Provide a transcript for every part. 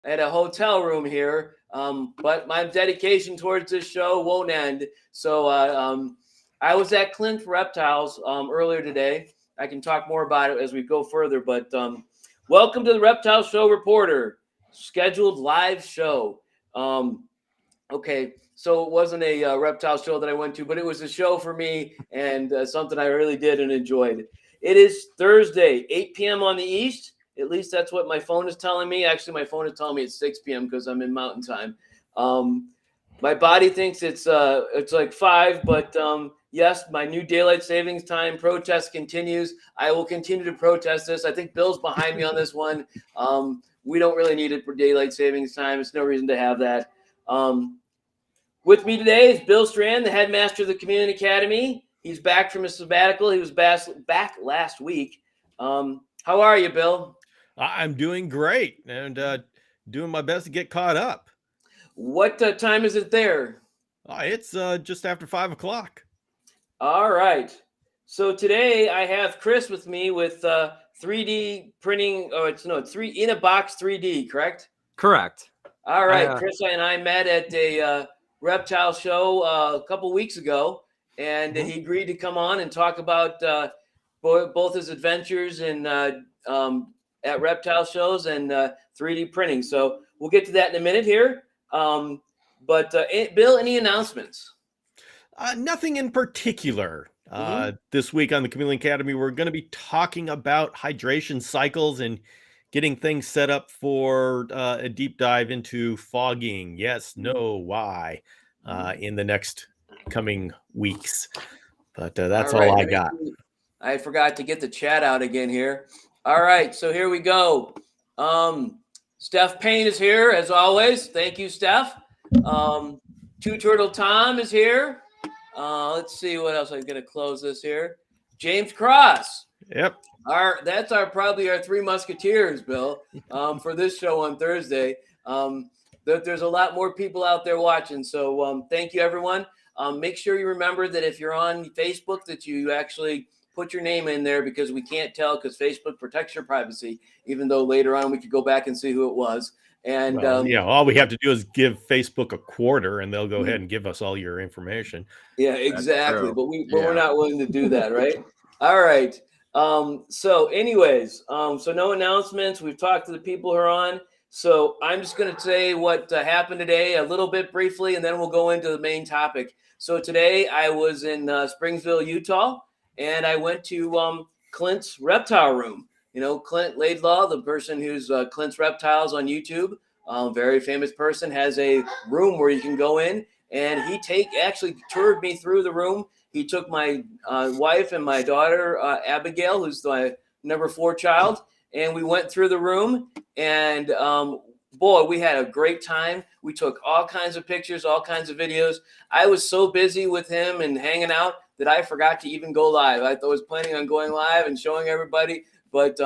at a hotel room here. But my dedication towards this show won't end. So I was at Clint Reptiles earlier today. I can talk more about it as we go further. But welcome to the Reptile Show Reporter, scheduled live show. Okay, so it wasn't a reptile show that I went to, but it was a show for me and something I really did and enjoyed. It is Thursday, 8 p.m. on the East. At least that's what my phone is telling me. Actually, my phone is telling me it's 6 p.m. because I'm in Mountain Time. My body thinks it's like 5, but yes, my new daylight savings time protest continues. I will continue to protest this. I think Bill's behind me on this one. We don't really need it for daylight savings time. There's no reason to have that. With me today is Bill Strand, the headmaster of the Community Academy. He's back from his sabbatical. He was back last week. How are you, Bill? I'm doing great and doing my best to get caught up. What time is it there? It's just after 5 o'clock. All right. So today I have Kris with me with 3D printing. Oh, it's iNaBoX 3D, correct? Correct. All right. Kris and I met at a reptile show a couple weeks ago, and he agreed to come on and talk about both his adventures in at reptile shows and 3D printing. So we'll get to that in a minute here. But Bill, any announcements? Nothing in particular. This week on the Chameleon Academy, we're going to be talking about hydration cycles and getting things set up for a deep dive into fogging. Yes, no, why in the next coming weeks. But that's all I got. I forgot to get the chat out again here. All right, so here we go. Steph Payne is here, as always. Thank you, Steph. Two Turtle Tom is here. Let's see what else. I'm going to close this here. James Cross. Yep. That's probably our three musketeers, Bill, for this show on Thursday. There's a lot more people out there watching. So thank you, everyone. Make sure you remember that if you're on Facebook, that you actually put your name in there, because we can't tell, because Facebook protects your privacy, even though later on we could go back and see who it was. And all we have to do is give Facebook a quarter and they'll go ahead and give us all your information. Yeah, exactly. But we're not willing to do that, right? All right. So anyways, so no announcements. We've talked to the people who are on. So I'm just going to say what happened today a little bit briefly, and then we'll go into the main topic. So today I was in Springsville, Utah, and I went to Clint's reptile room. You know, Clint Laidlaw, the person who's Clint's Reptiles on YouTube, very famous person, has a room where you can go in, and he actually toured me through the room. He took my wife and my daughter, Abigail, who's my number 4 child, and we went through the room, and boy, we had a great time. We took all kinds of pictures, all kinds of videos. I was so busy with him and hanging out that I forgot to even go live. I was planning on going live and showing everybody, but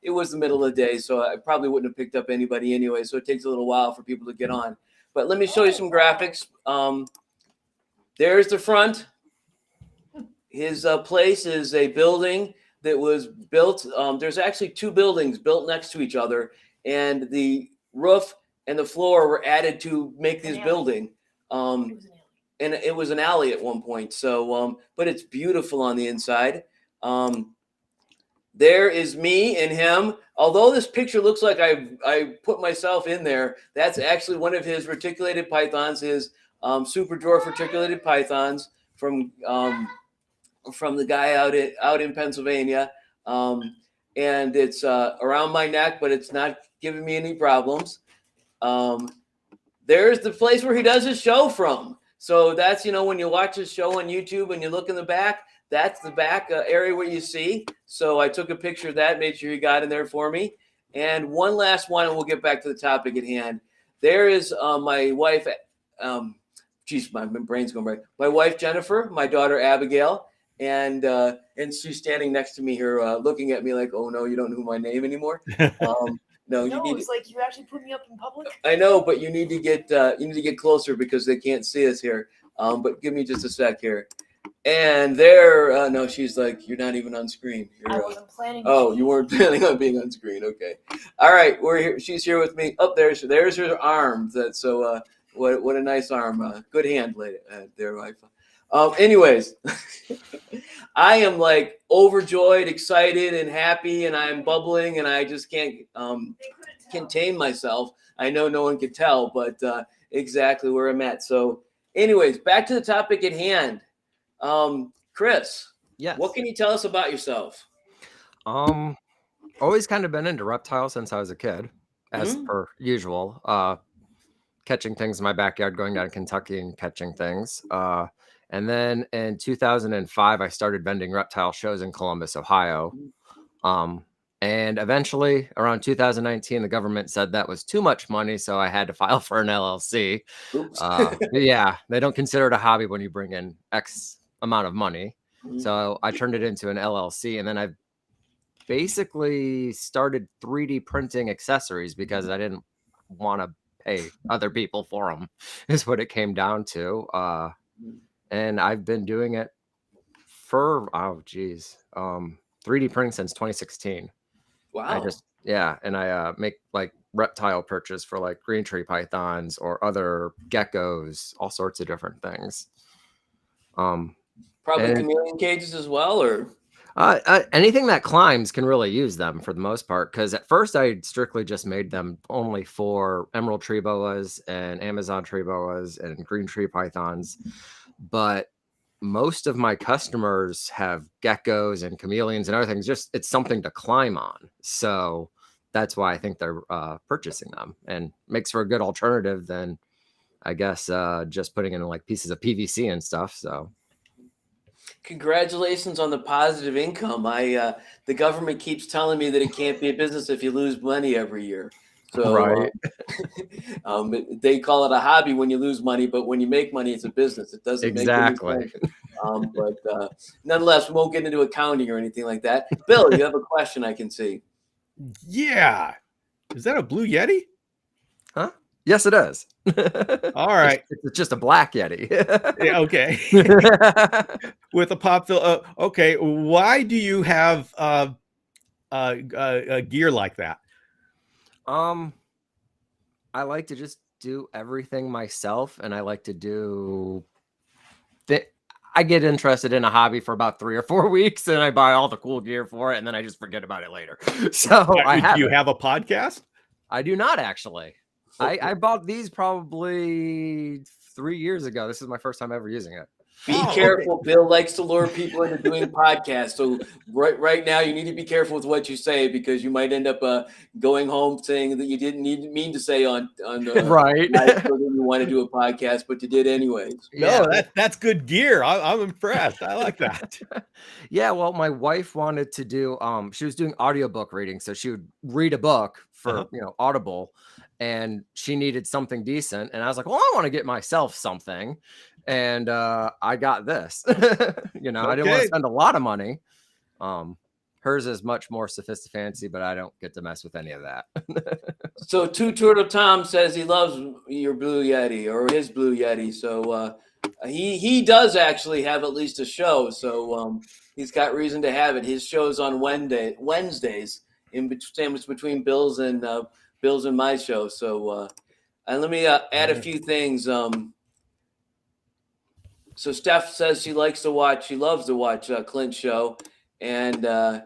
it was the middle of the day, so I probably wouldn't have picked up anybody anyway, so it takes a little while for people to get on. But let me show you some graphics. There's the front. His place is a building that was built. There's actually 2 buildings built next to each other, and the roof and the floor were added to make this building. And it was an alley at one point. So, but it's beautiful on the inside. There is me and him. Although this picture looks like I put myself in there, that's actually one of his reticulated pythons, his super dwarf reticulated pythons from the guy out in Pennsylvania. And it's around my neck, but it's not giving me any problems. There's the place where he does his show from. So that's, when you watch his show on YouTube and you look in the back, that's the back area where you see. So I took a picture of that, made sure you got in there for me. And one last one, and we'll get back to the topic at hand. There is my wife. My brain's going right. My wife, Jennifer, my daughter, Abigail. And she's standing next to me here, looking at me like, "Oh no, you don't know my name anymore." No, it's like you actually put me up in public. I know, but you need to get closer because they can't see us here. But give me just a sec here. And there, no, she's like, you're not even on screen. I wasn't planning. Oh, you weren't planning on being on screen. Okay. All right, we're here. She's here with me. Oh, there's her arm. That's so. What a nice arm. Good hand, lady. There, wife. Anyways, I am like overjoyed, excited, and happy, and I'm bubbling, and I just can't contain myself. I know no one could tell, but exactly where I'm at. So, anyways, back to the topic at hand. Kris, yes. What can you tell us about yourself? Always kind of been into reptiles since I was a kid, as per usual. Catching things in my backyard, going down to Kentucky and catching things. And then in 2005, I started vending reptile shows in Columbus, Ohio. And eventually, around 2019, the government said that was too much money, so I had to file for an LLC. Yeah, they don't consider it a hobby when you bring in X amount of money. So I turned it into an LLC, and then I basically started 3D printing accessories because I didn't want to pay other people for them, is what it came down to. And I've been doing it for 3D printing since 2016. Wow. And I make like reptile perches for like green tree pythons or other geckos, all sorts of different things. Probably chameleon cages as well, or anything that climbs can really use them for the most part. Because at first I strictly just made them only for emerald tree boas and Amazon tree boas and green tree pythons. But most of my customers have geckos and chameleons and other things. Just it's something to climb on. So that's why I think they're purchasing them, and makes for a good alternative than, I guess, just putting in like pieces of PVC and stuff. So congratulations on the positive income. The government keeps telling me that it can't be a business if you lose money every year. So right. They call it a hobby when you lose money, but when you make money, it's a business. It doesn't exactly. make any sense. But nonetheless, we won't get into accounting or anything like that. Bill, you have a question I can see. Yeah. Is that a Blue Yeti? Huh? Yes, it is. All right. It's just a black Yeti. Yeah, okay. With a pop fill. Okay. Why do you have gear like that? I like to just do everything myself, and I like to do I get interested in a hobby for about 3 or 4 weeks, and I buy all the cool gear for it, and then I just forget about it later. So do you have a podcast? I do not, actually. Okay. I bought these probably 3 years ago. This is my first time ever using it. Be careful. Okay. Bill likes to lure people into doing podcasts. So right now, you need to be careful with what you say, because you might end up going home saying that you didn't mean to say on right. You want to do a podcast, but you did anyways. No, that's good gear. I'm impressed. I like that. Yeah. Well, my wife wanted to do. She was doing audiobook reading, so she would read a book for Audible, and she needed something decent. And I was like, well, I want to get myself something. And I got this. I didn't want to spend a lot of money. Hers is much more sophisticated, but I don't get to mess with any of that. So Two Turtle Tom says he loves your Blue Yeti, or his Blue Yeti. So he does actually have at least a show. So he's got reason to have it. His show's on Wednesdays, sandwiched between Bill's and my show. So and let me add a few things. So Steph says she loves to watch Clint's show. And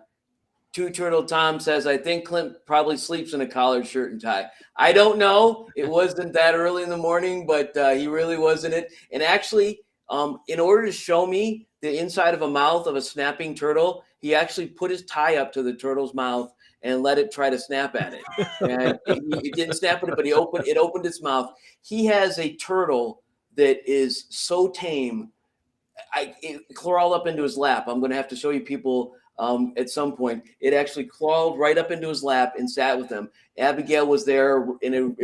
Two Turtle Tom says, I think Clint probably sleeps in a collared shirt and tie. I don't know. It wasn't that early in the morning, but he really was in it. And actually, in order to show me the inside of a mouth of a snapping turtle, he actually put his tie up to the turtle's mouth and let it try to snap at it. And it didn't snap at it, but it opened its mouth. He has a turtle that is so tame. It crawled up into his lap. I'm going to have to show you people at some point. It actually crawled right up into his lap and sat with him. Abigail was there, and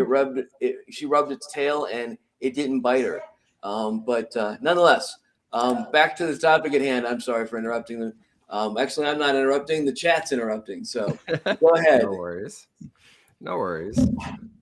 she rubbed its tail, and it didn't bite her. But nonetheless, back to the topic at hand. I'm sorry for interrupting. Actually, I'm not interrupting. The chat's interrupting. So go ahead. No worries.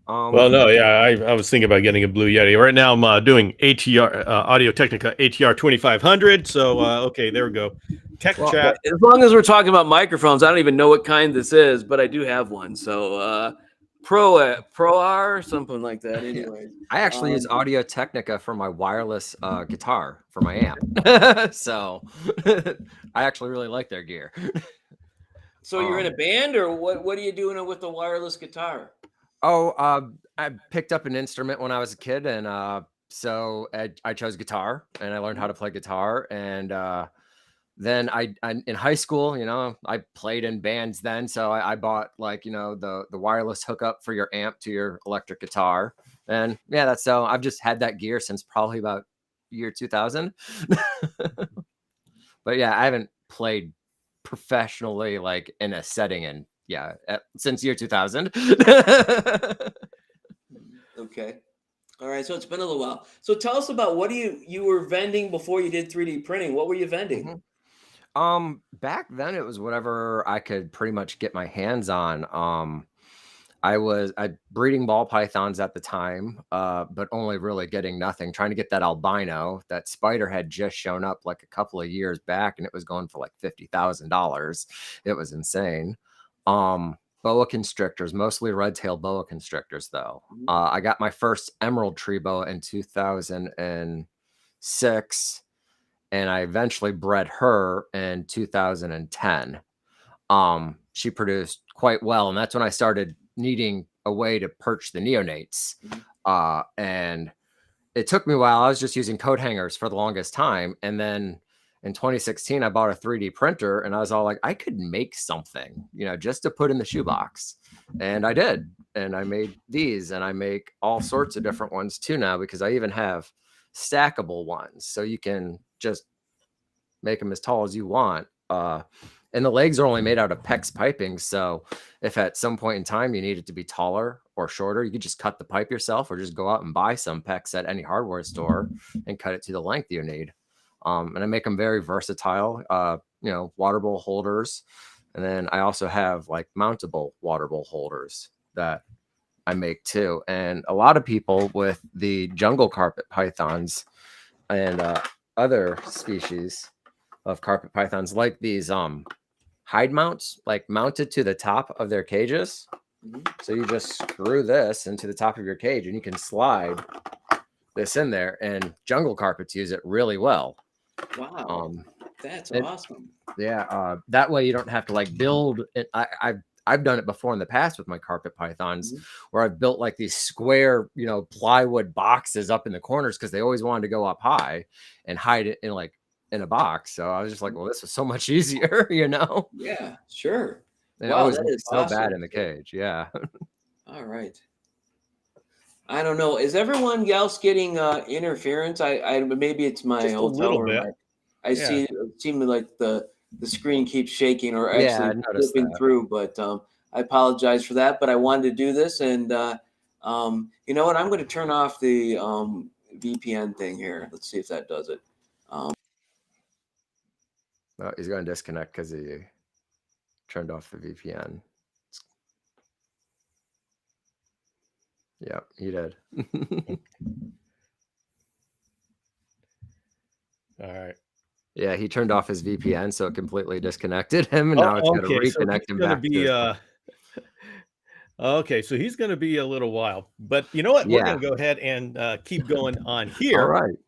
Well, no, yeah, I was thinking about getting a Blue Yeti. Right now, I'm doing ATR Audio Technica ATR 2500. So, okay, there we go. Tech chat. As long as we're talking about microphones, I don't even know what kind this is, but I do have one. So, Pro R or something like that. Anyway, I actually use Audio Technica for my wireless guitar for my amp. So I actually really like their gear. So you're in a band, or what are you doing with the wireless guitar? Oh, I picked up an instrument when I was a kid, and so I chose guitar, and I learned how to play guitar. And then I in high school, I played in bands then, so I bought like the wireless hookup for your amp to your electric guitar, and yeah, that's so I've just had that gear since probably about year 2000. But yeah, I haven't played professionally like in a setting and since year 2000. Okay. All right. So it's been a little while. So tell us about what you were vending before you did 3D printing. What were you vending? Back then it was whatever I could pretty much get my hands on. I breeding ball pythons at the time, but only really getting nothing, trying to get that albino. That spider had just shown up like a couple of years back, and it was going for like $50,000. It was insane. Boa constrictors, mostly red-tailed boa constrictors, though. I got my first emerald tree boa in 2006, and I eventually bred her in 2010. She produced quite well, and that's when I started needing a way to perch the neonates. And it took me a while. I was just using coat hangers for the longest time, and then in 2016 I bought a 3D printer, and I was all like, I could make something just to put in the shoebox. And I did, and I made these, and I make all sorts of different ones too now, because I even have stackable ones, so you can just make them as tall as you want. And the legs are only made out of PEX piping. So if at some point in time you need it to be taller or shorter, you could just cut the pipe yourself, or just go out and buy some PEX at any hardware store and cut it to the length you need. And I make them very versatile, water bowl holders. And then I also have like mountable water bowl holders that I make too. And a lot of people with the jungle carpet pythons and other species of carpet pythons like these hide mounts, like mounted to the top of their cages. So you just screw this into the top of your cage, and you can slide this in there, and jungle carpets use it really well. Wow. That's awesome. Yeah. That way you don't have to like build it. I've done it before in the past with my carpet pythons, where I've built like these square, plywood boxes up in the corners, because they always wanted to go up high and hide it in a box. So I was just like, well, this is so much easier, Yeah, sure. And it always looks so bad in the cage. Yeah. All right. I don't know. Is everyone else getting interference? I maybe it's my Just hotel room. I see. It seems like the screen keeps shaking or actually flipping through. But I apologize for that. But I wanted to do this, and you know what? I'm going to turn off the VPN thing here. Let's see if that does it. He's going to disconnect because he turned off the VPN. Yeah, he did. All right. Yeah, he turned off his VPN, so it completely disconnected him, and now it's going to reconnect him back. Okay, so he's going to be a little while, but you know what? We're going to go ahead and keep going on here. All right.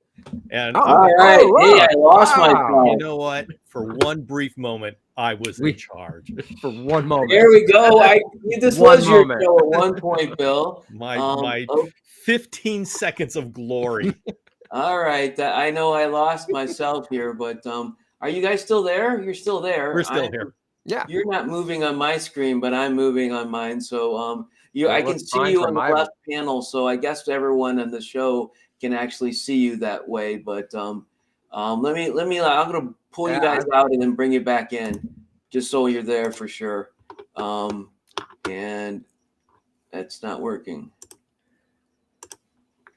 And all right. Hey, I lost my phone. You know what? For one brief moment, I was in charge. For one moment. There we go. This was your show at one point, Bill. My 15 seconds of glory. All right. I know I lost myself here, but are you guys still there? You're still there. We're still here. Yeah. You're not moving on my screen, but I'm moving on mine. So I can see you on the left panel. So I guess everyone on the show can actually see you that way. But I'm gonna pull you guys out and then bring you back in, just so you're there for sure. And that's not working.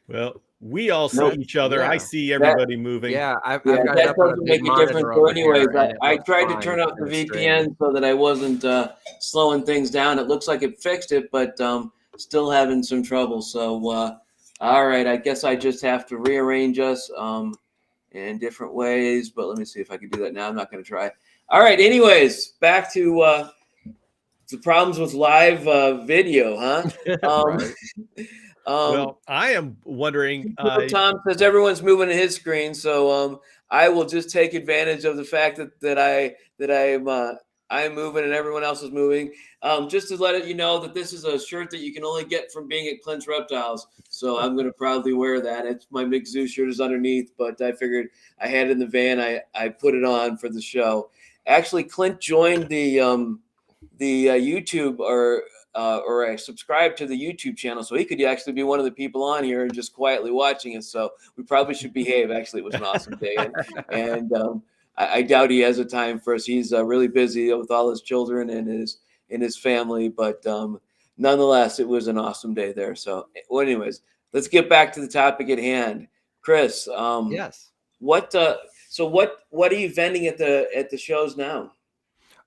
Well, we all see each other. I see everybody moving. Yeah, that doesn't make a difference. So anyways, I tried to turn off the VPN so that I wasn't slowing things down. It looks like it fixed it, but still having some trouble. So, all right, I guess I just have to rearrange us in different ways. But let me see if I can do that now. I'm not going to try. All right. Anyways, back to the problems with live video, huh? Right. Well, I am wondering. Tom says everyone's moving to his screen, so I will just take advantage of the fact that I'm moving and everyone else is moving. Just to let you know that this is a shirt that you can only get from being at Clint's Reptiles. So I'm going to proudly wear that. It's my Mick Zoo shirt is underneath, but I figured I had it in the van. I put it on for the show. Actually, Clint joined the YouTube or I subscribed to the YouTube channel, so he could actually be one of the people on here and just quietly watching it. So we probably should behave. Actually, it was an awesome day, and I doubt he has a time for us. He's really busy with all his children and his family, but nonetheless, it was an awesome day there. So, well, anyways, let's get back to the topic at hand, Kris. Yes. What are you vending at the shows now?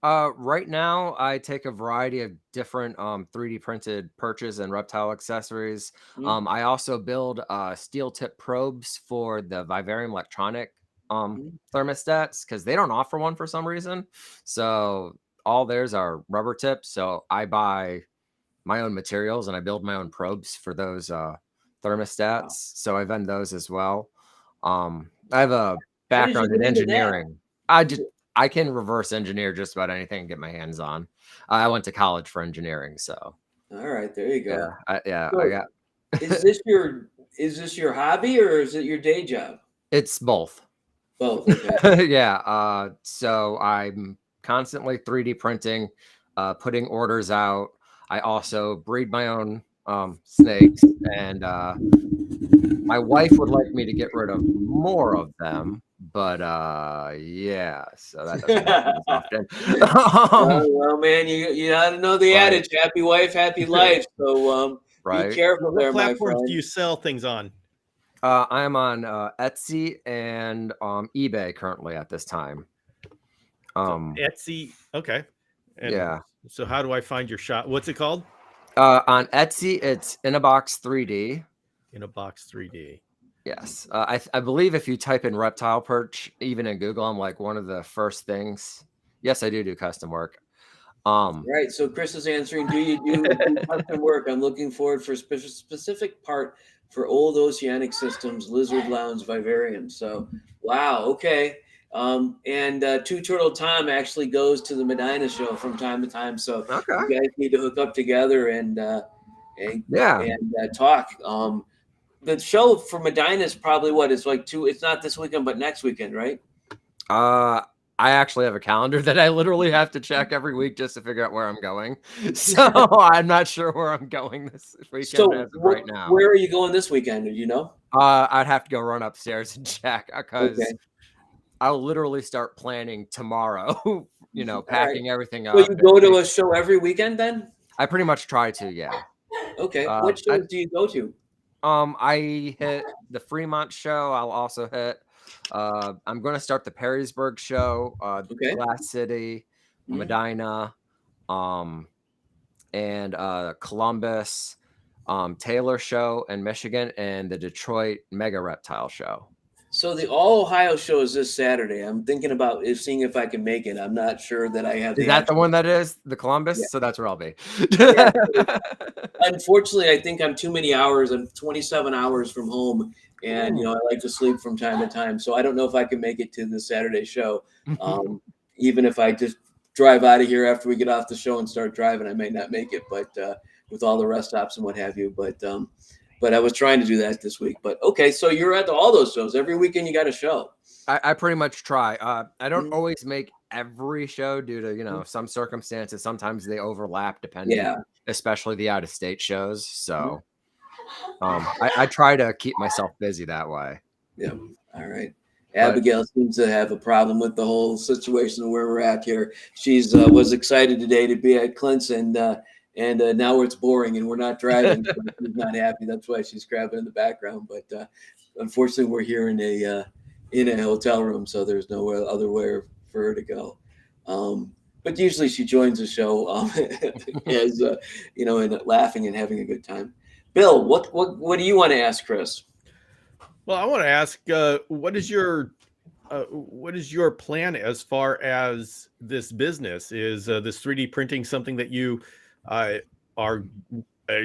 Right now, I take a variety of different 3D printed perches and reptile accessories. I also build steel tip probes for the vivarium electronic thermostats because they don't offer one for some reason. So all theirs are rubber tips. So I buy my own materials and I build my own probes for those thermostats. Wow. So I vend those as well. I have a background in engineering. I can reverse engineer just about anything and get my hands on. I went to college for engineering, so. All right, there you go. Yeah, so I got. is this your hobby or is it your day job? It's both. Both. Okay. Yeah. So I'm constantly 3D printing, putting orders out. I also breed my own snakes, and my wife would like me to get rid of more of them. But yeah, so that doesn't happen as often. Well, man, you ought to know the adage: "Happy wife, happy life." So be careful there, my friend. What platforms do you sell things on? I am on Etsy and eBay currently at this time. Etsy, okay. And yeah. So how do I find your shop? What's it called? On Etsy, it's iNaBoX 3D. iNaBoX 3D. Yes, I believe if you type in reptile perch, even in Google, I'm like one of the first things. Yes, I do custom work. Right. So Kris is answering, do you do custom work? I'm looking forward for a specific part for old oceanic systems, lizard lounge, vivarium. So, wow. Okay. And Two Turtle Tom actually goes to the Medina show from time to time. So you guys need to hook up together and talk. The show for Medina is probably it's like it's not this weekend, but next weekend, right? I actually have a calendar that I literally have to check every week just to figure out where I'm going. So I'm not sure where I'm going this weekend as of right now. Where are you going this weekend? Do you know? I'd have to go run upstairs and check because I'll literally start planning tomorrow, packing everything up. So you go to a show every weekend then? I pretty much try to, yeah. Okay. What shows do you go to? I hit the Fremont show. I'll also hit I'm going to start the Perrysburg show, Glass City, Medina, and Columbus, Taylor show in Michigan, and the Detroit Mega Reptile show. So the All Ohio show is this Saturday. I'm thinking about seeing if I can make it. I'm not sure that I have. Is that the one that is the Columbus? Yeah. So that's where I'll be. Yeah. Unfortunately, I think I'm too many hours. I'm 27 hours from home, and I like to sleep from time to time. So I don't know if I can make it to the Saturday show. Even if I just drive out of here after we get off the show and start driving, I may not make it. But with all the rest stops and what have you, but I was trying to do that this week. But okay, so you're at all those shows every weekend. You got a show. I pretty much try. I don't always make every show due to some circumstances. Sometimes they overlap depending, especially the out of state shows. So I try to keep myself busy that way. Yeah. All right. Abigail seems to have a problem with the whole situation where we're at here. She's was excited today to be at Clint's and now it's boring and we're not driving. So she's not happy. That's why she's grabbing in the background. But unfortunately, we're here in a hotel room, so there's no other way for her to go. But usually she joins the show as and laughing and having a good time. Bill, what do you want to ask Kris? Well, I want to ask, what is your plan as far as this business? Is this 3D printing something that you are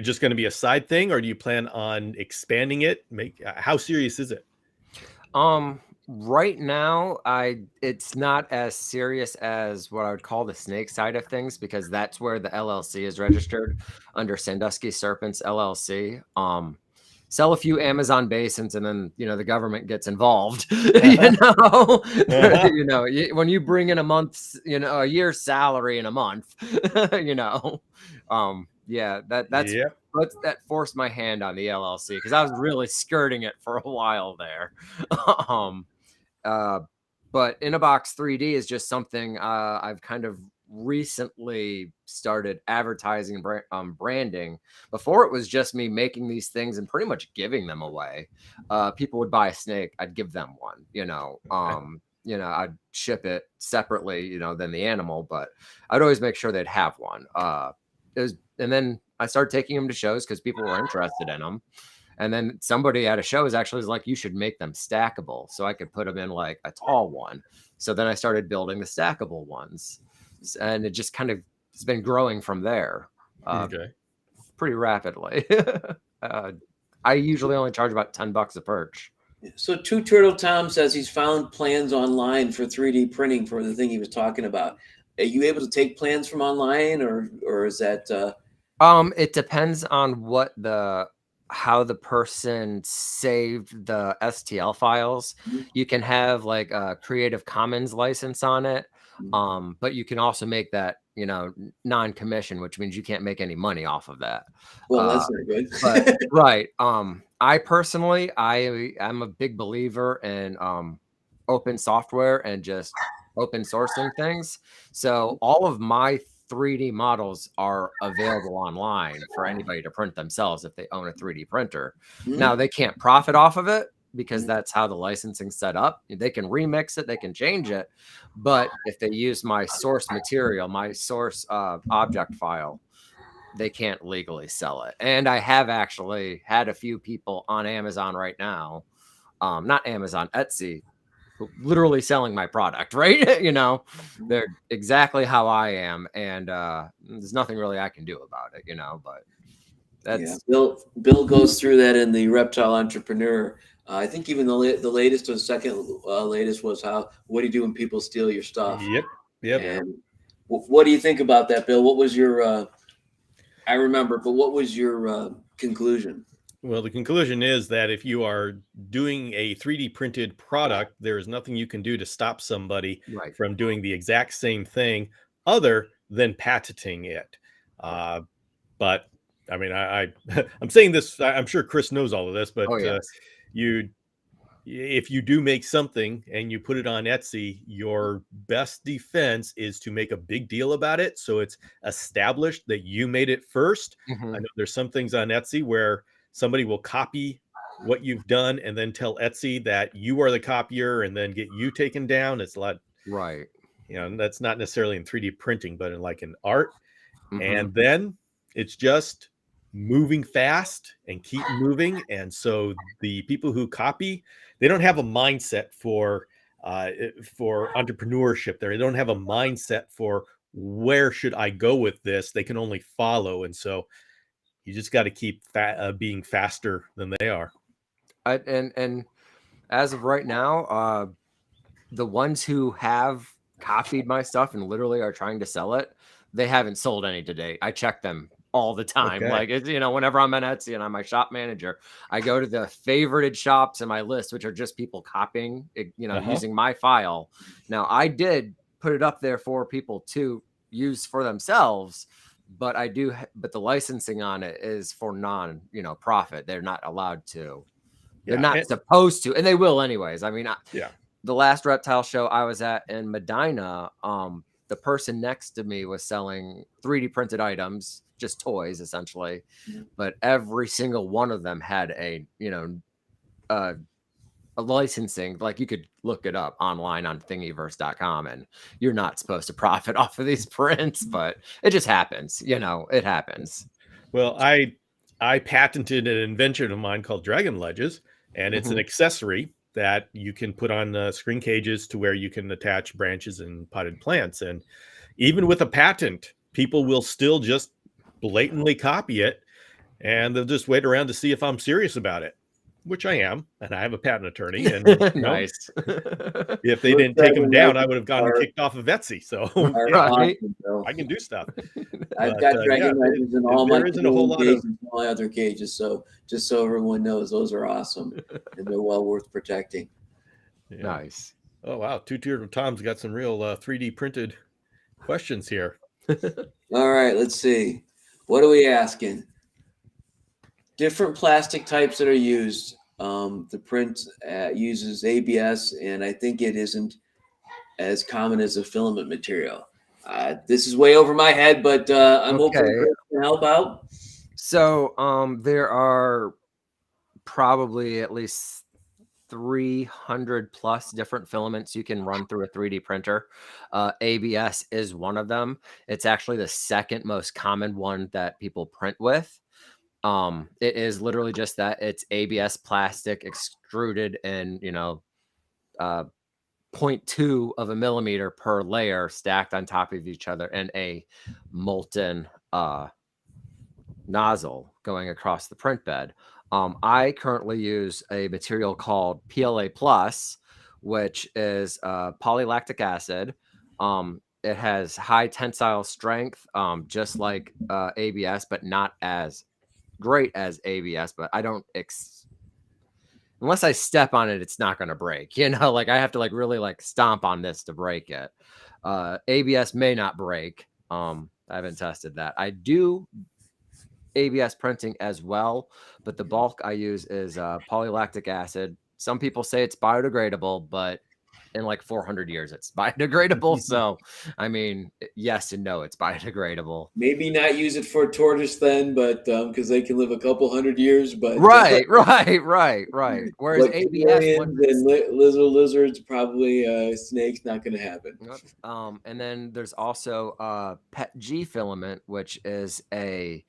just going to be a side thing, or do you plan on expanding it? How serious is it? Right now, it's not as serious as what I would call the snake side of things, because that's where the LLC is registered under Sandusky Serpents LLC. Sell a few Amazon basins, and then the government gets involved. When you bring in a month's a year's salary in a month, that forced my hand on the LLC, because I was really skirting it for a while there. But iNaBoX 3D is just something I've kind of recently started advertising and branding. Before, it was just me making these things and pretty much giving them away. People would buy a snake, I'd give them one. I'd ship it separately, than the animal, but I'd always make sure they'd have one. And then I started taking them to shows because people were interested in them. And then somebody at a show was like, you should make them stackable, so I could put them in like a tall one. So then I started building the stackable ones, and it just kind of has been growing from there pretty rapidly. I usually only charge about $10 a perch. So Two Turtle Tom says he's found plans online for 3D printing for the thing he was talking about. Are you able to take plans from online, or is that? It depends on how the person saved the STL files. You can have like a Creative Commons license on it. But you can also make that, non-commission, which means you can't make any money off of that. Well, that's not good. But right. I personally, I'm a big believer in open software and just open sourcing things. So all of my 3D models are available online for anybody to print themselves if they own a 3D printer. Now, they can't profit off of it because that's how the licensing's set up. They can remix it, they can change it, but if they use my source material, my source object file, they can't legally sell it. And I have actually had a few people on Amazon right now, not Amazon, Etsy, literally selling my product, right? They're exactly how I am, and there's nothing really I can do about it, but that's Bill goes through that in the Reptile Entrepreneur. I think even the latest or second latest was what do you do when people steal your stuff? Yep. And what do you think about that, Bill? What was your I remember, but what was your conclusion? Well, the conclusion is that if you are doing a 3D printed product, there is nothing you can do to stop somebody from doing the exact same thing other than patenting it. But I mean, I'm saying this, I'm sure Kris knows all of this, but if you do make something and you put it on Etsy, your best defense is to make a big deal about it, so it's established that you made it first. I know there's some things on Etsy where somebody will copy what you've done and then tell Etsy that you are the copier and then get you taken down. It's a lot, right? That's not necessarily in 3D printing, but in art. And then it's just moving fast and keep moving. And so the people who copy, they don't have a mindset for entrepreneurship. They don't have a mindset for where should I go with this. They can only follow. And so you just got to keep being faster than they are. And as of right now, the ones who have copied my stuff and literally are trying to sell it, they haven't sold any to date. I check them all the time. Like, it's, whenever I'm on Etsy and I'm my shop manager, I go to the favorited shops in my list, which are just people copying, using my file. Now, I did put it up there for people to use for themselves, but but the licensing on it is for profit. They're not allowed to. They're not supposed to, and they will anyways. I mean, the last reptile show I was at in Medina, the person next to me was selling 3D printed items, just toys essentially, but every single one of them had a licensing, like you could look it up online on thingiverse.com, and you're not supposed to profit off of these prints, but it just happens. It happens. Well, I patented an invention of mine called Dragon Ledges, and it's an accessory that you can put on screen cages to where you can attach branches and potted plants. And even with a patent, people will still just blatantly copy it, and they'll just wait around to see if I'm serious about it, which I am, and I have a patent attorney. And nice. If they didn't take them down, I would have gotten kicked off of Etsy. So I can do stuff. I've got Dragon Legends in all my my other cages. So just so everyone knows, those are awesome and they're well worth protecting. Yeah. Nice. Oh wow, Two-Tiered Tom's got some real 3D printed questions here. All right, let's see. What are we asking? Different plastic types that are used. The print uses ABS, and I think it isn't as common as a filament material. This is way over my head, but I'm hoping Kris can help out. So there are probably at least 300 plus different filaments you can run through a 3D printer. ABS is one of them. It's actually the second most common one that people print with. It is literally just that. It's ABS plastic extruded in 0.2 of a millimeter per layer stacked on top of each other, and a molten nozzle going across the print bed. I currently use a material called PLA Plus, which is polylactic acid. It has high tensile strength, just like ABS, but not as great as ABS. But I don't unless I step on it, it's not going to break. Like I have to really stomp on this to break it. ABS may not break. I haven't tested that. I do ABS printing as well, but the bulk I use is polylactic acid. Some people say it's biodegradable, but in like 400 years it's biodegradable. So I mean, yes and no, it's biodegradable. Maybe not use it for tortoise then, but because they can live a couple hundred years. But right. Whereas ABS and lizards, probably snakes, not going to happen. And then there's also PETG filament, which is a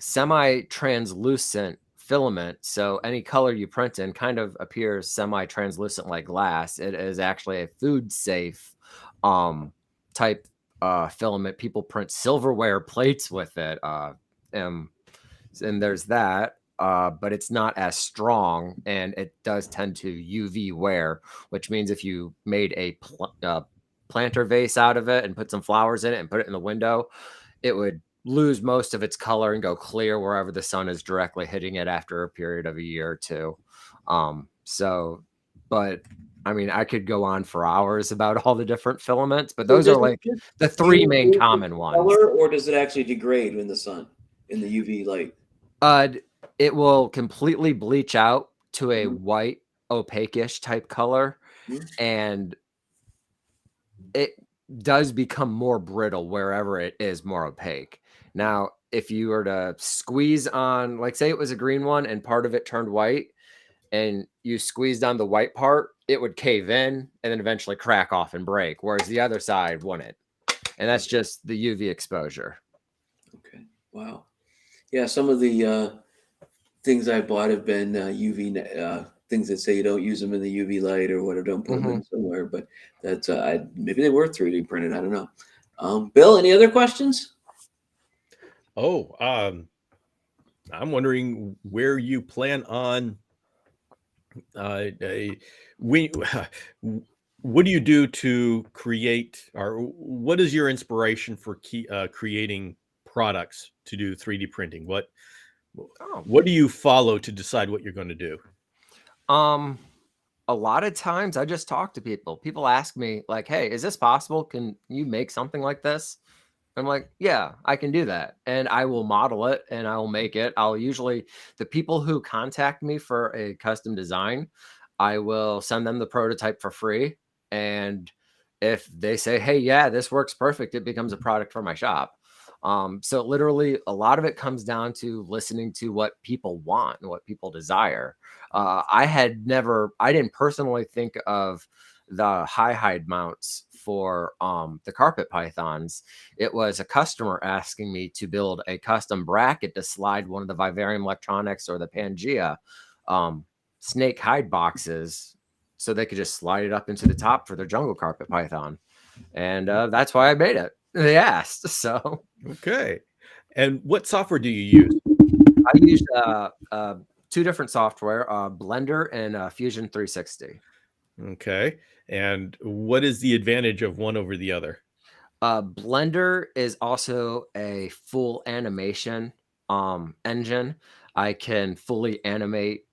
semi-translucent filament. So any color you print in kind of appears semi-translucent like glass. It is actually a food safe type filament. People print silverware plates with it. And there's that. But it's not as strong, and it does tend to UV wear, which means if you made a planter vase out of it and put some flowers in it and put it in the window, it would lose most of its color and go clear wherever the sun is directly hitting it after a period of a year or two. But I mean, I could go on for hours about all the different filaments, but those are like the three main common ones. Color, or does it actually degrade in the sun, in the UV light? It will completely bleach out to a white, opaque-ish type color, and it does become more brittle wherever it is more opaque. Now, if you were to squeeze on, like say it was a green one and part of it turned white, and you squeezed on the white part, it would cave in and then eventually crack off and break, whereas the other side wouldn't. And that's just the UV exposure. Okay. Wow. Yeah, some of the things I bought have been UV things that say you don't use them in the UV light or whatever, don't put them in somewhere, but that's maybe they were 3D printed. I don't know. Bill, any other questions? I'm wondering where you plan on what do you do to create, or what is your inspiration for creating products to do 3D printing? What do you follow to decide what you're going to do? A lot of times I just talk to people. People ask me like, hey, is this possible? Can you make something like this? I'm like, yeah, I can do that. And I will model it and I will make it. The people who contact me for a custom design, I will send them the prototype for free. And if they say, hey, yeah, this works perfect, it becomes a product for my shop. So literally a lot of it comes down to listening to what people want and what people desire. I didn't personally think of the high hide mounts for the carpet pythons. It was a customer asking me to build a custom bracket to slide one of the Vivarium Electronics or the Pangea snake hide boxes so they could just slide it up into the top for their jungle carpet python. And that's why I made it. They asked. So okay. And what software do you use? I used two different software, Blender and Fusion 360. Okay. And what is the advantage of one over the other? Blender is also a full animation engine. I can fully animate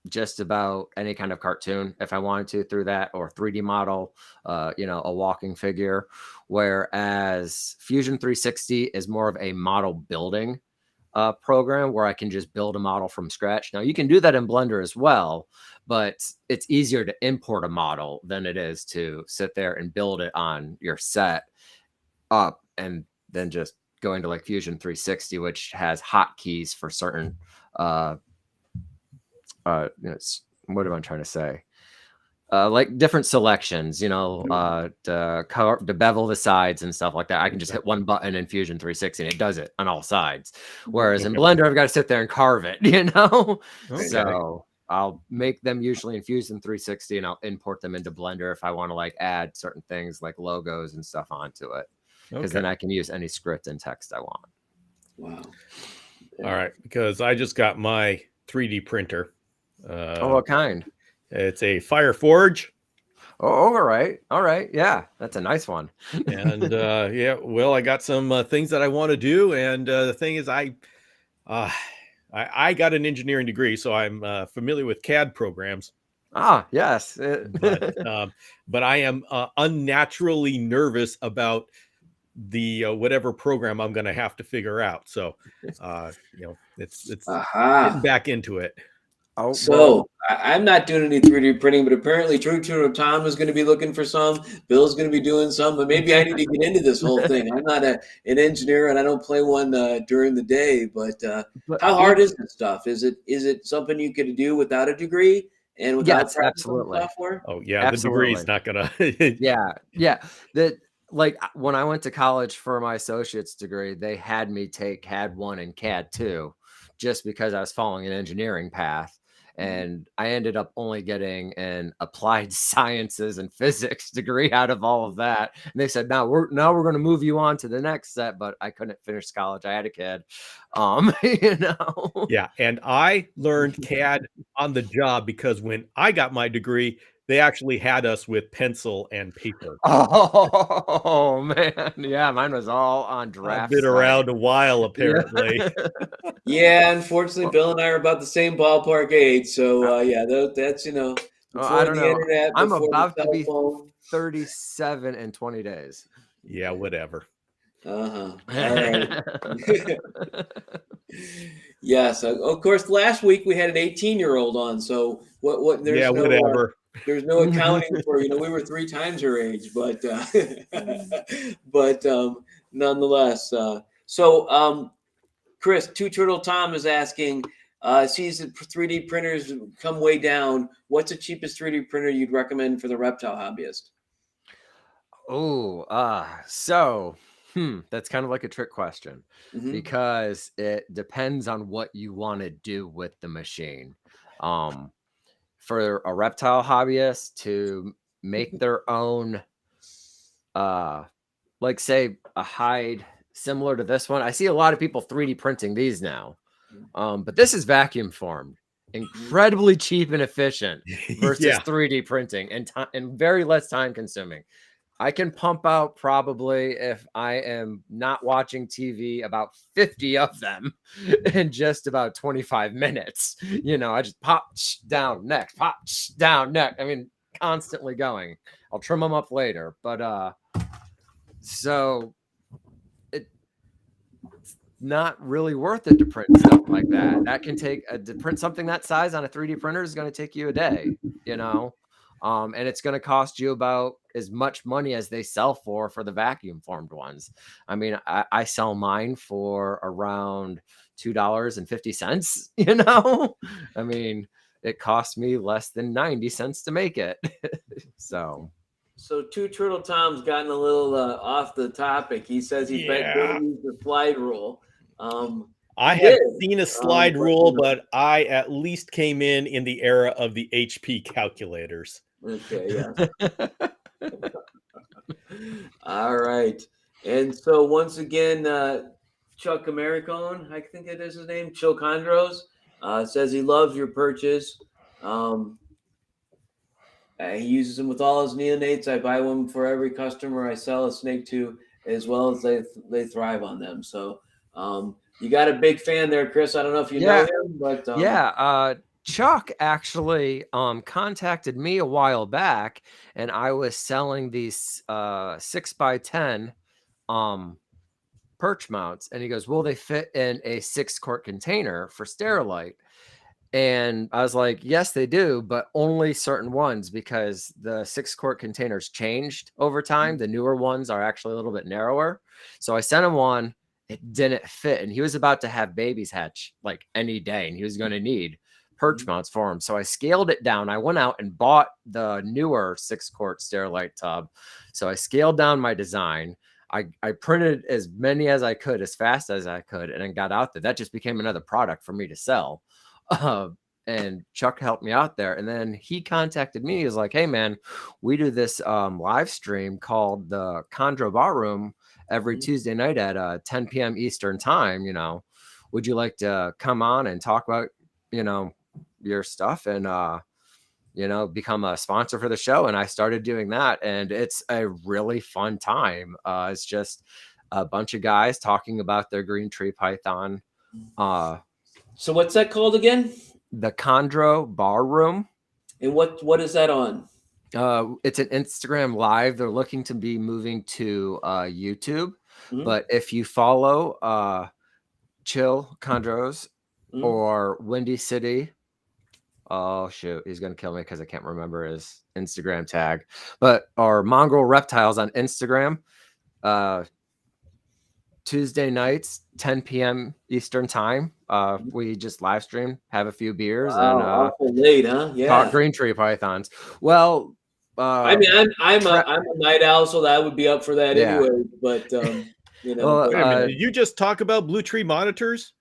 just about any kind of cartoon if I wanted to through that, or 3D model, a walking figure. Whereas Fusion 360 is more of a model building program where I can just build a model from scratch. Now you can do that in Blender as well, but it's easier to import a model than it is to sit there and build it on your set up and then just go into like Fusion 360, which has hotkeys for certain what am I trying to say? Like different selections, to bevel the sides and stuff like that. I can just hit one button in Fusion 360 and it does it on all sides. Whereas in Blender, I've got to sit there and carve it, Okay. So I'll make them usually in Fusion 360 and I'll import them into Blender if I want to like add certain things like logos and stuff onto it. Because then I can use any script and text I want. Wow. All right. Because I just got my 3D printer. What kind? It's a Fireforge. Oh, all right. Yeah, that's a nice one. And I got some things that I want to do. And the thing is, I got an engineering degree, so I'm familiar with CAD programs. Ah, yes. But I am unnaturally nervous about the whatever program I'm going to have to figure out. So, it's getting back into it. Oh, so I'm not doing any 3D printing, but apparently True Tom is going to be looking for some. Bill's going to be doing some, but maybe I need to get into this whole thing. I'm not an engineer and I don't play one during the day, but how hard is this stuff? Is it something you could do without a degree and without absolutely software? Oh yeah, absolutely. The degree's not gonna. yeah. That like when I went to college for my associate's degree, they had me take CAD 1 and CAD 2 just because I was following an engineering path. And I ended up only getting an applied sciences and physics degree out of all of that. And they said, now we're going to move you on to the next set, but I couldn't finish college. I had a kid. Yeah. And I learned CAD on the job because when I got my degree, they actually had us with pencil and paper. Oh man. Yeah, mine was all on draft. I've been around a while, apparently. Yeah, unfortunately, Bill and I are about the same ballpark age. So that's before I don't the know. internet. I'm about to be 37 in 20 days. Yeah, whatever. All right. Yes, of course. Last week we had an 18-year-old on. So what? There's whatever. There's no accounting for, we were 3 times her age, but nonetheless. Kris, Two Turtle Tom is asking, sees that 3D printers come way down. What's the cheapest 3D printer you'd recommend for the reptile hobbyist? Oh, that's kind of like a trick question because it depends on what you want to do with the machine. For a reptile hobbyist to make their own, like say a hide similar to this one, I see a lot of people 3D printing these now, but this is vacuum formed, incredibly cheap and efficient versus 3D printing and very less time consuming. I can pump out probably, if I am not watching TV, about 50 of them in just about 25 minutes. I just pop down next, pop down next. I mean, constantly going. I'll trim them up later, but so it's not really worth it to print stuff like that. That can take to print something that size on a 3D printer is going to take you a day, And it's going to cost you about as much money as they sell for the vacuum formed ones. I mean, I sell mine for around $2.50, you know? I mean, it cost me less than 90 cents to make it. So Two Turtle Tom's gotten a little off the topic. He says he's going to use the slide rule. I have seen a slide rule, but I at least came in the era of the HP calculators. Okay, yeah. All right. And so once again, Chuck Americone, I think it is his name, Chilcondros, says he loves your purchase. He uses them with all his neonates. I buy one for every customer I sell a snake to, as well as they thrive on them. So you got a big fan there, Kris. I don't know if you know him, but Chuck actually contacted me a while back, and I was selling these 6x10 perch mounts, and he goes, "Will they fit in a 6-quart container for Sterilite?" And I was like, "Yes, they do, but only certain ones, because the 6-quart containers changed over time. The newer ones are actually a little bit narrower." So I sent him one. It didn't fit, and he was about to have babies hatch like any day, and he was going to need perch mounts for him. So I scaled it down. I went out and bought the newer 6-quart Sterilite tub. So I scaled down my design. I printed as many as I could, as fast as I could, and then got out there. That just became another product for me to sell. And Chuck helped me out there. And then he contacted me. He was like, "Hey man, we do this live stream called the Chondro Bar Room every Tuesday night at 10 p.m. Eastern time. You know, would you like to come on and talk about, you know, your stuff and you know, become a sponsor for the show?" And I started doing that, and it's a really fun time. It's just a bunch of guys talking about their green tree python. So what's that called again? The Chondro Bar Room. And what is that on? It's an Instagram live. They're looking to be moving to YouTube. But if you follow Chill Chondros or Windy City, oh shoot, he's gonna kill me because I can't remember his Instagram tag. But our Mongrel Reptiles on Instagram, Tuesday nights, 10 p.m. Eastern time. We just live stream, have a few beers, and awful late, huh? Yeah. Talk green tree pythons. Well, I mean, I'm a night owl, so I would be up for that anyway. But you know, wait a minute, did you just talk about blue tree monitors?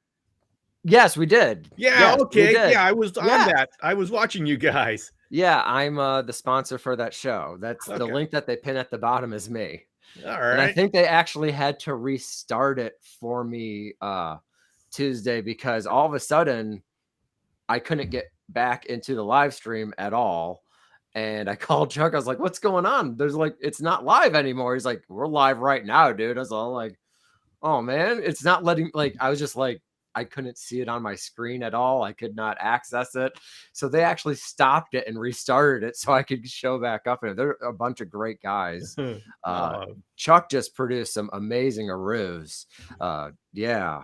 Yes, we did. Yeah, yes, okay. Yeah, I was on that. I was watching you guys. Yeah, I'm the sponsor for that show. That's the link that they pin at the bottom is me. All right. And I think they actually had to restart it for me Tuesday, because all of a sudden I couldn't get back into the live stream at all. And I called Chuck. I was like, "What's going on? There's like, it's not live anymore." He's like, "We're live right now, dude." I was all like, "Oh man, it's not letting," like, I was just like, I couldn't see it on my screen at all. I could not access it. So they actually stopped it and restarted it so I could show back up. And they're a bunch of great guys. Chuck just produced some amazing arroos. Yeah,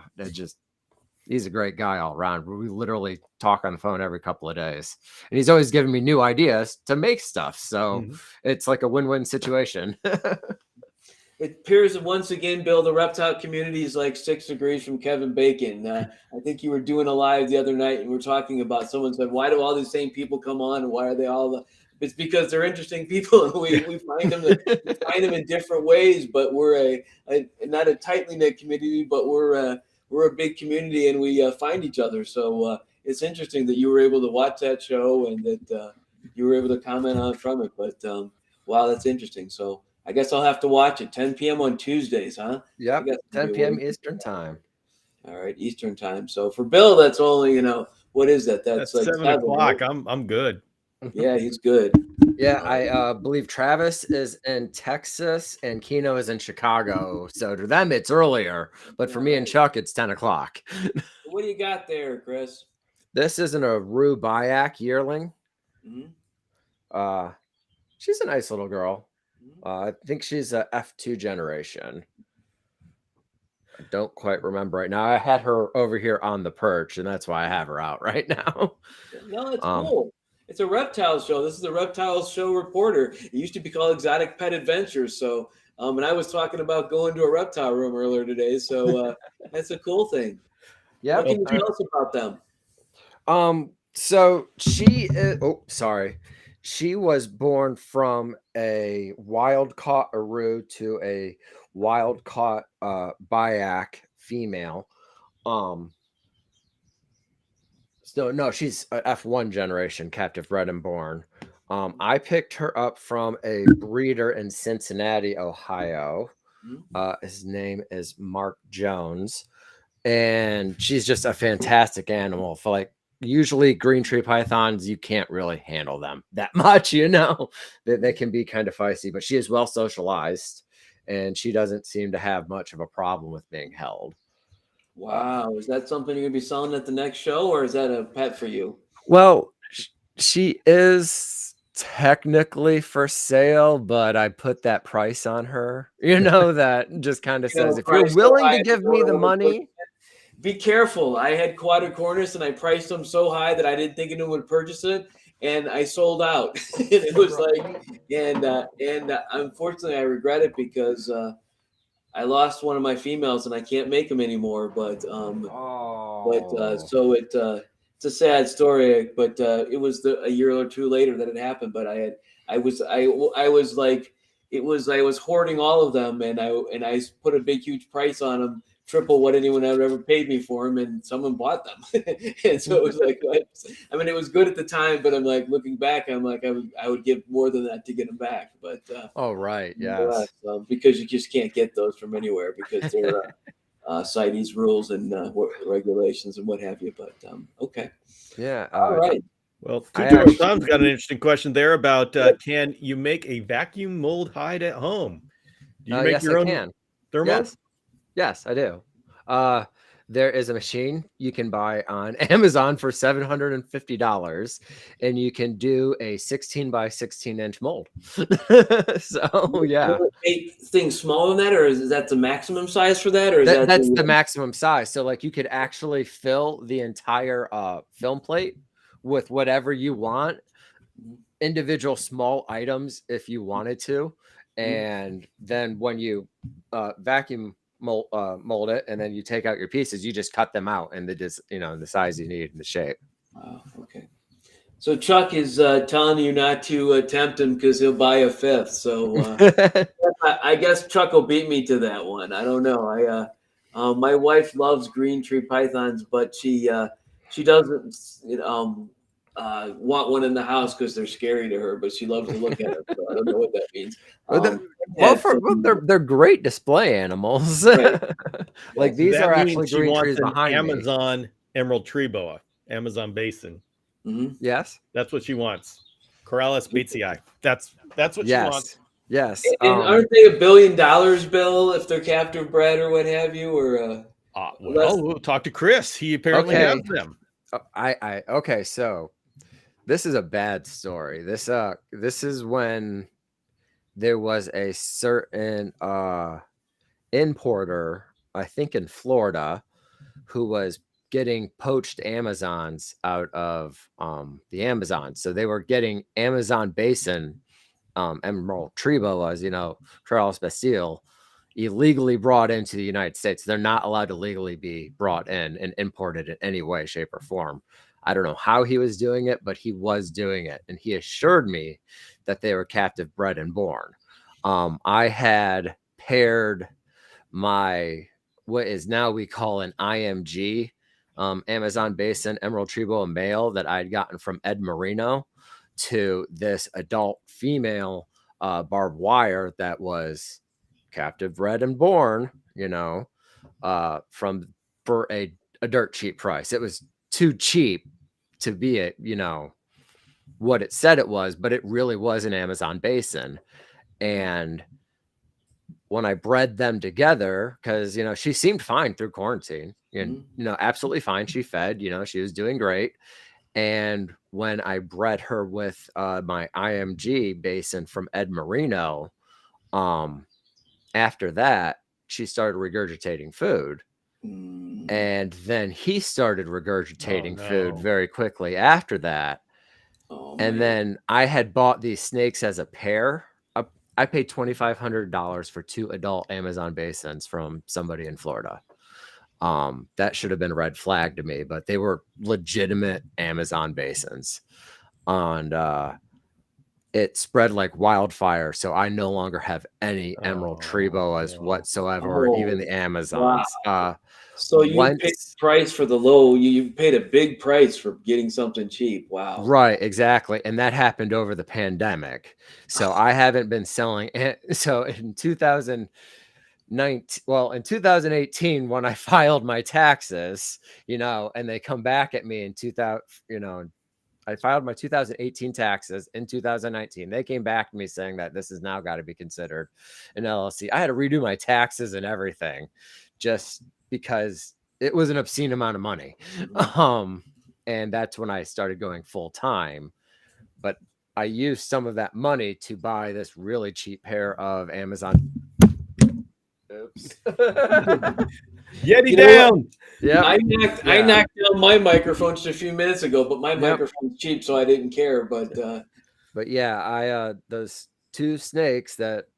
he's a great guy all around. We literally talk on the phone every couple of days, and he's always giving me new ideas to make stuff. So it's like a win-win situation. It appears that once again, Bill, the reptile community is like 6 degrees from Kevin Bacon. I think you were doing a live the other night, and we were talking about, someone said, "Why do all these same people come on, and why are they all?" It's because they're interesting people, and we find them in different ways. But we're not a tightly knit community, but we're a big community, and we find each other. So it's interesting that you were able to watch that show and that you were able to comment on from it. But wow, that's interesting. So I guess I'll have to watch it. 10 p.m. on Tuesdays, huh? Yep, 10 p.m. Eastern time. All right, Eastern time. So for Bill, that's only, what is that? That's like 7 o'clock. Right? I'm good. Yeah, he's good. Yeah, I believe Travis is in Texas and Keno is in Chicago. So to them, it's earlier. But for me and Chuck, it's 10 o'clock. What do you got there, Kris? This isn't a Rue Bayak yearling. She's a nice little girl. I think she's a F2 generation. I don't quite remember right now. I had her over here on the perch, and that's why I have her out right now. No, it's cool. It's a reptile show. This is a reptile show reporter. It used to be called Exotic Pet Adventures. So, and I was talking about going to a reptile room earlier today. So that's a cool thing. Yeah. What can you tell us about them? So she is, she was born from a wild caught Aru to a wild caught Byak female. So no, she's a F1 generation, captive bred and born. I picked her up from a breeder in Cincinnati, Ohio. His name is Mark Jones, and she's just a fantastic animal. For like, usually green tree pythons, you can't really handle them that much, you know. They can be kind of feisty, but she is well socialized, and she doesn't seem to have much of a problem with being held. Wow. Is that something you're going to be selling at the next show, or is that a pet for you? Well, she is technically for sale, but I put that price on her, you know, that just kind of says, if you're willing to give me the money. Be careful. I had quadricornis and I priced them so high that I didn't think anyone would purchase it, and I sold out. And it was like, and unfortunately, I regret it because I lost one of my females and I can't make them anymore. But so it's a sad story. But it was a year or two later that it happened. But I was hoarding all of them, and I put a big huge price on them, triple what anyone had ever paid me for them, and someone bought them. And so it was like, I mean, it was good at the time, but I'm like, looking back, I'm like, I would give more than that to get them back. But yes, because you just can't get those from anywhere because they're CITES rules and regulations and what have you. But okay, all right. Well, Tom's got an interesting question there about can you make a vacuum mold hide at home? Do you make your own thermal? Yes, I do. There is a machine you can buy on Amazon for $750, and you can do a 16 by 16 inch mold. So yeah, make things smaller than that, or is that the maximum size for that, or that's the maximum size? So like, you could actually fill the entire film plate with whatever you want, individual small items if you wanted to, and then when you vacuum mold it, and then you take out your pieces, you just cut them out in the size you need and the shape. Wow. Okay. So Chuck is telling you not to tempt him because he'll buy a fifth. So I guess Chuck will beat me to that one. I don't know. My wife loves green tree pythons, but she doesn't want one in the house because they're scary to her. But she loves to look at them. So I don't know what that means. They're great display animals. Right. Like, these are actually green trees behind Amazon emerald tree boa, Amazon basin. Yes, that's what she wants. Corrals batesii. That's what she wants. Yes. And aren't they $1 billion, Bill, if they're captive bred or what have you? Or we'll talk to Kris. He apparently has them. Okay, so this is a bad story. This is when there was a certain importer, I think in Florida, who was getting poached Amazons out of the Amazon. So they were getting Amazon basin emerald tree boas, Corals Bastille, illegally brought into the United States. They're not allowed to legally be brought in and imported in any way, shape, or form. I don't know how he was doing it, but he was doing it. And he assured me that they were captive bred and born. I had paired my, what is now we call an IMG, Amazon basin emerald tree boa male that I'd gotten from Ed Marino, to this adult female barbed wire that was captive bred and born, for a dirt cheap price. It was too cheap to be what it said it was, but it really was an Amazon basin. And when I bred them together, because she seemed fine through quarantine, absolutely fine. She fed, she was doing great. And when I bred her with my IMG basin from Ed Marino, after that, she started regurgitating food. And then he started regurgitating food very quickly after that. Oh, And man. then I had bought these snakes as a pair. I paid $2,500 for 2 adult Amazon basins from somebody in Florida. That should have been a red flag to me, but they were legitimate Amazon basins. And it spread like wildfire. So I no longer have any emerald tree boas whatsoever, or even the Amazons. So you paid the price for the low. You paid a big price for getting something cheap. Wow. Right, exactly. And that happened over the pandemic. So I haven't been selling it. So in 2018, when I filed my taxes, and they come back at me in 2000, I filed my 2018 taxes in 2019. They came back to me saying that this has now got to be considered an LLC. I had to redo my taxes and everything just because it was an obscene amount of money. And that's when I started going full time. But I used some of that money to buy this really cheap pair of Amazon. Oops. Yeti down. Yeah. I knocked down my microphone just a few minutes ago, but my microphone's cheap, so I didn't care. But yeah, I those 2 snakes that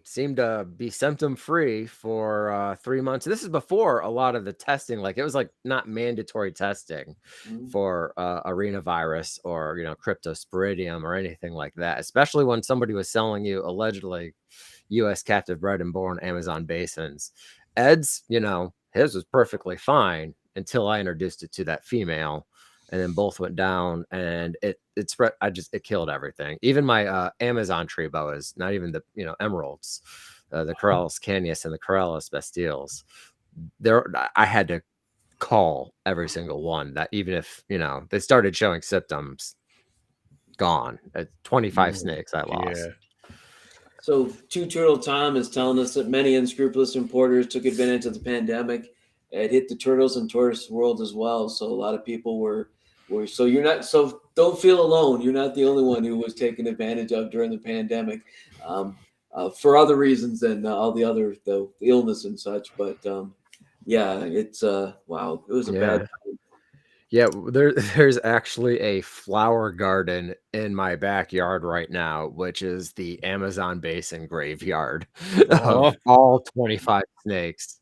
seemed to be symptom free for 3 months. This is before a lot of the testing, like it was like not mandatory testing for arenavirus or cryptosporidium or anything like that, especially when somebody was selling you allegedly US captive bred and born Amazon basins. Ed's, his was perfectly fine until I introduced it to that female, and then both went down, and it spread. It killed everything. Even my Amazon tree boas, not even the emeralds, the Corellus caneus and the Corellus bastiles. I had to call every single one. That even if they started showing symptoms, gone. 25 snakes I lost. So Two Turtle Tom is telling us that many unscrupulous importers took advantage of the pandemic. It hit the turtles and tortoise world as well. So a lot of people were so don't feel alone. You're not the only one who was taken advantage of during the pandemic, for other reasons than all the other the illness and such. But it's wow, it was a bad time. Yeah, there's actually a flower garden in my backyard right now, which is the Amazon basin graveyard of all 25 snakes.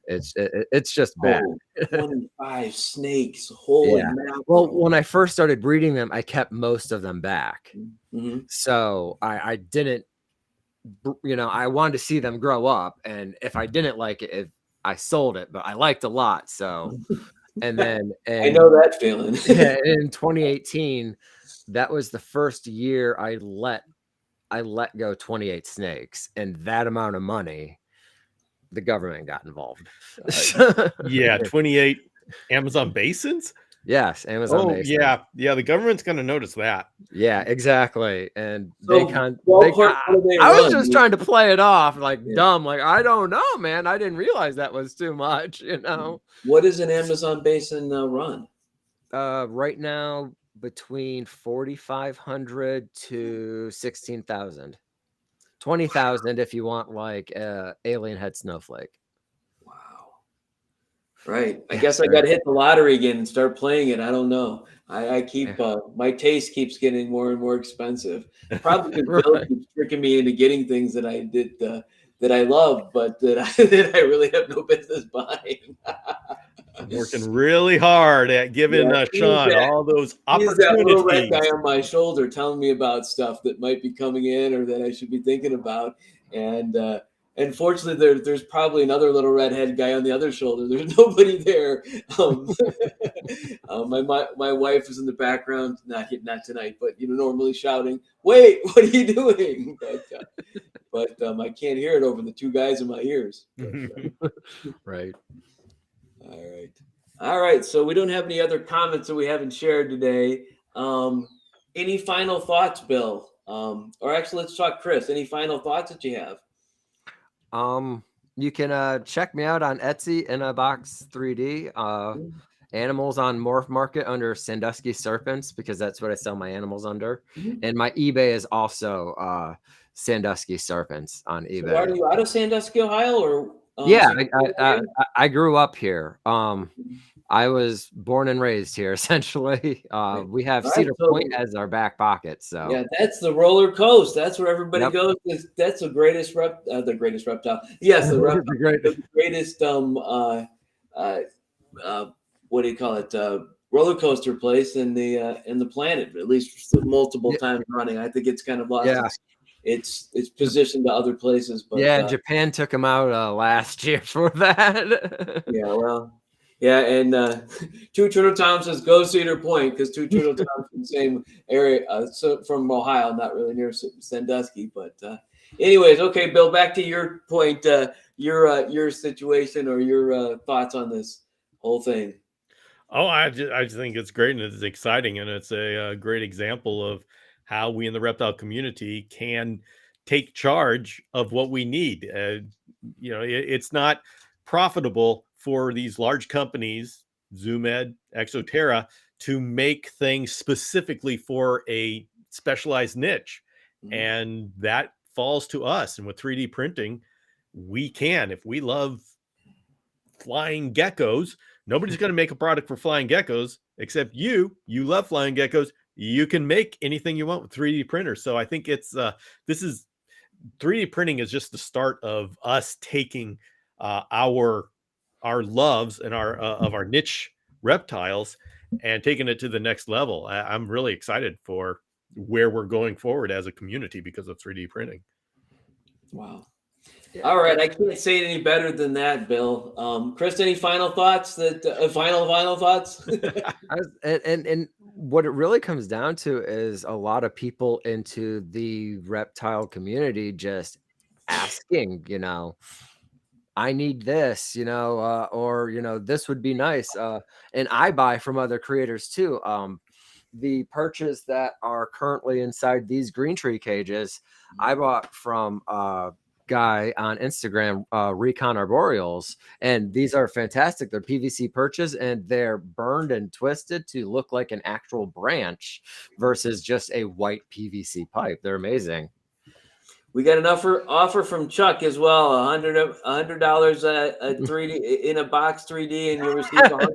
It's just bad. 25 snakes. Holy mackerel. Well, when I first started breeding them, I kept most of them back. So I didn't, I wanted to see them grow up. And if I didn't like it, I sold it, but I liked a lot. So, and then I know that feeling. In 2018, that was the first year I let go 28 snakes, and that amount of money, the government got involved. 28 Amazon basins. Yes, Amazon basins. Yeah, the government's going to notice that. Yeah, exactly. And I was just trying to play it off like dumb, like I don't know, man. I didn't realize that was too much, What is an Amazon basin run? Right now between 4,500 to 16,000. 20,000 if you want like alien head snowflake. Wow. Right. I guess I got to hit the lottery again and start playing it. I don't know. I keep my taste keeps getting more and more expensive. Probably because Bill keeps tricking me into getting things that I did that I love, but that I really have no business buying. I'm working really hard at giving Sean all those opportunities. He's that little red guy on my shoulder telling me about stuff that might be coming in or that I should be thinking about. And unfortunately, there's probably another little redhead guy on the other shoulder. There's nobody there. My wife is in the background, not tonight, but normally shouting, "Wait, what are you doing?" But I can't hear it over the 2 guys in my ears. Right. All right. So we don't have any other comments that we haven't shared today. Any final thoughts, Bill? Or actually, let's talk Kris. Any final thoughts that you have? You can check me out on Etsy, iNaBoX 3D. Animals on Morph Market under Sandusky Serpents, because that's what I sell my animals under. And my eBay is also Sandusky Serpents on eBay. So are you out of Sandusky, Ohio, or Yeah, so I grew up here. I was born and raised here, essentially. We have Cedar Point as our back pocket. So yeah, that's the roller coast. That's where everybody Yep. goes. That's the greatest the greatest reptile. Yes, the reptile, the greatest what do you call it? Roller coaster place in the planet, at least multiple times running. I think it's kind of lost its position to other places. But yeah, Japan took him out last year for that. Yeah, well, yeah, and Two Turtle Tom says go Cedar Point because Two Turtle Tom's from the same area, so from Ohio, not really near Sandusky. But anyways, okay, Bill, back to your point, your situation or your thoughts on this whole thing. Oh, I just think it's great and it's exciting, and it's a great example of how we in the reptile community can take charge of what we need. It's not profitable for these large companies, ZoomEd, Exoterra, to make things specifically for a specialized niche, and that falls to us. And with 3D printing, we can, if we love flying geckos. Nobody's going to make a product for flying geckos except you. You love flying geckos. You can make anything you want with 3D printers. So I think it's 3D printing is just the start of us taking our loves and our of our niche reptiles and taking it to the next level. I'm really excited for where we're going forward as a community because of 3D printing. Wow. All right, I can't say it any better than that, Bill. Kris, any final thoughts? Final thoughts? and what it really comes down to is a lot of people into the reptile community just asking, I need this, or this would be nice. And I buy from other creators too. The perches that are currently inside these green tree cages, I bought from guy on Instagram, Recon Arboreals, and these are fantastic. They're PVC perches and they're burned and twisted to look like an actual branch versus just a white PVC pipe. They're amazing. We got an offer from Chuck as well. $100 a 3D in a box 3D, and you'll receive $100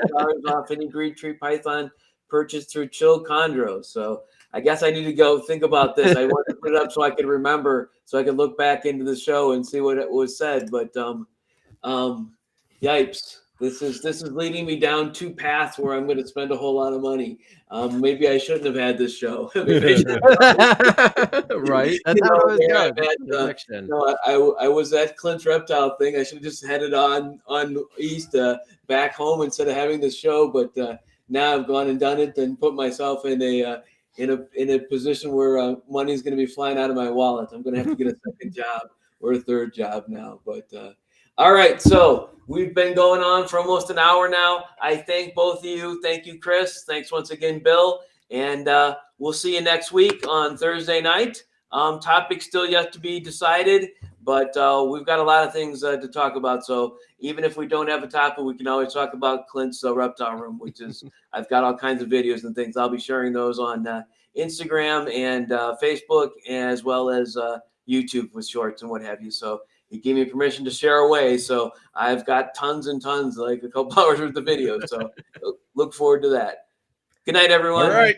off any green tree python purchased through Chill Chondro. So I guess I need to go think about this. I want to put it up so I can remember, so I can look back into the show and see what it was said. But yipes. This is leading me down two paths where I'm going to spend a whole lot of money. Maybe I shouldn't have had this show. Right. That's how I was at Clint's Reptile thing. I should have just headed on east back home instead of having this show. But now I've gone and done it and put myself in a position where money's going to be flying out of my wallet. I'm going to have to get a second job or a third job now. But all right, so we've been going on for almost an hour now. I thank both of you. Thank you, Kris. Thanks once again, Bill. And we'll see you next week on Thursday night. Topic still yet to be decided, but we've got a lot of things to talk about. So even if we don't have a topic, we can always talk about Clint's reptile room, which is I've got all kinds of videos and things. I'll be sharing those on Instagram and Facebook, as well as YouTube with shorts and what have you. So he gave me permission to share away. So I've got tons and tons, like a couple hours worth of videos. So look forward to that. Good night, everyone. All right.